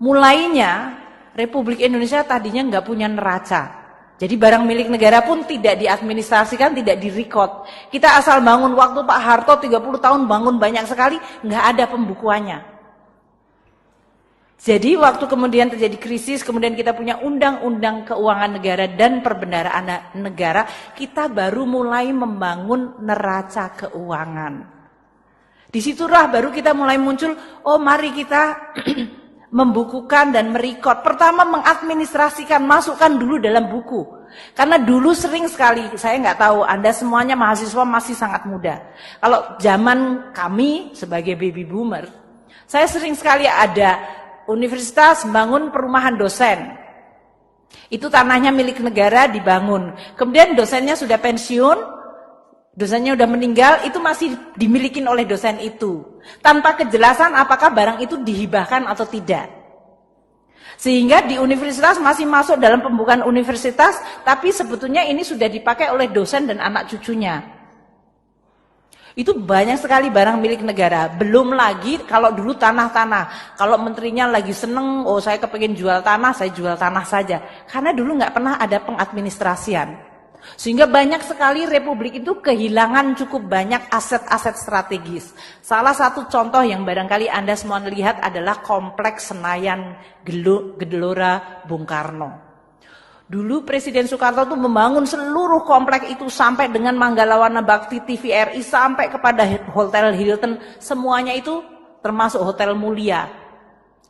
mulainya Republik Indonesia tadinya nggak punya neraca. Jadi barang milik negara pun tidak diadministrasikan, tidak direkod. Kita asal bangun, waktu Pak Harto 30 tahun bangun banyak sekali, nggak ada pembukuannya. Jadi waktu kemudian terjadi krisis, kemudian kita punya undang-undang keuangan negara dan perbendaharaan negara, kita baru mulai membangun neraca keuangan. Disitulah baru kita mulai muncul, oh mari kita membukukan dan merekod. Pertama mengadministrasikan, masukkan dulu dalam buku. Karena dulu sering sekali, saya nggak tahu, Anda semuanya mahasiswa masih sangat muda. Kalau zaman kami sebagai baby boomer, saya sering sekali ada universitas bangun perumahan dosen. Itu tanahnya milik negara dibangun. Kemudian dosennya sudah pensiun, dosennya sudah meninggal, itu masih dimiliki oleh dosen itu. Tanpa kejelasan apakah barang itu dihibahkan atau tidak. Sehingga di universitas masih masuk dalam pembukaan universitas, tapi sebetulnya ini sudah dipakai oleh dosen dan anak cucunya. Itu banyak sekali barang milik negara. Belum lagi kalau dulu tanah-tanah. Kalau menterinya lagi seneng, oh saya kepingin jual tanah, saya jual tanah saja. Karena dulu nggak pernah ada pengadministrasian. Sehingga banyak sekali republik itu kehilangan cukup banyak aset-aset strategis. Salah satu contoh yang barangkali Anda semua lihat adalah kompleks Senayan Gelora Bung Karno. Dulu Presiden Soekarno itu membangun seluruh kompleks itu sampai dengan Manggalawana Bakti TVRI sampai kepada Hotel Hilton, semuanya itu termasuk Hotel Mulia.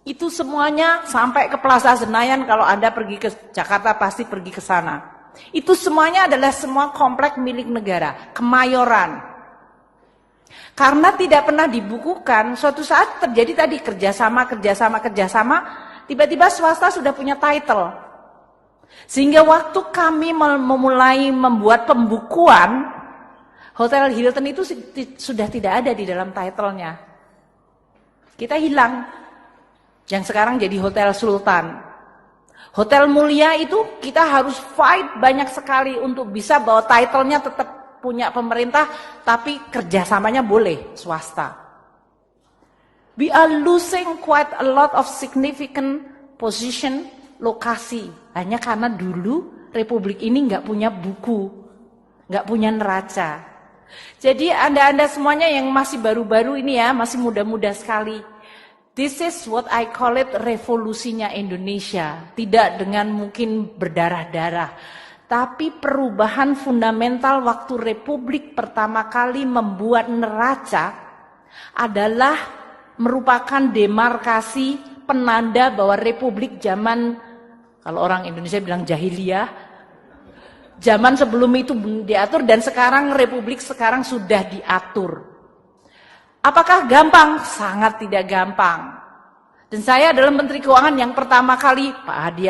Itu semuanya sampai ke Plaza Senayan, kalau Anda pergi ke Jakarta pasti pergi ke sana. Itu semuanya adalah semua kompleks milik negara, Kemayoran. Karena tidak pernah dibukukan, suatu saat terjadi tadi kerjasama, tiba-tiba swasta sudah punya title. Sehingga waktu kami memulai membuat pembukuan, Hotel Hilton itu sudah tidak ada di dalam title-nya. Kita hilang. Yang sekarang jadi Hotel Sultan. Hotel Mulia itu kita harus fight banyak sekali untuk bisa bahwa title-nya tetap punya pemerintah, tapi kerjasamanya boleh swasta. We are losing quite a lot of significant position, lokasi. Hanya karena dulu Republik ini nggak punya buku, nggak punya neraca. Jadi Anda semuanya yang masih baru-baru ini ya, masih muda-muda sekali. This is what I call it revolusinya Indonesia. Tidak dengan mungkin berdarah-darah, tapi perubahan fundamental waktu Republik pertama kali membuat neraca adalah merupakan demarkasi penanda bahwa Republik zaman, kalau orang Indonesia bilang jahiliyah, zaman sebelum itu diatur dan sekarang Republik sekarang sudah diatur. Apakah gampang? Sangat tidak gampang. Dan saya adalah Menteri Keuangan yang pertama kali, Pak Hadian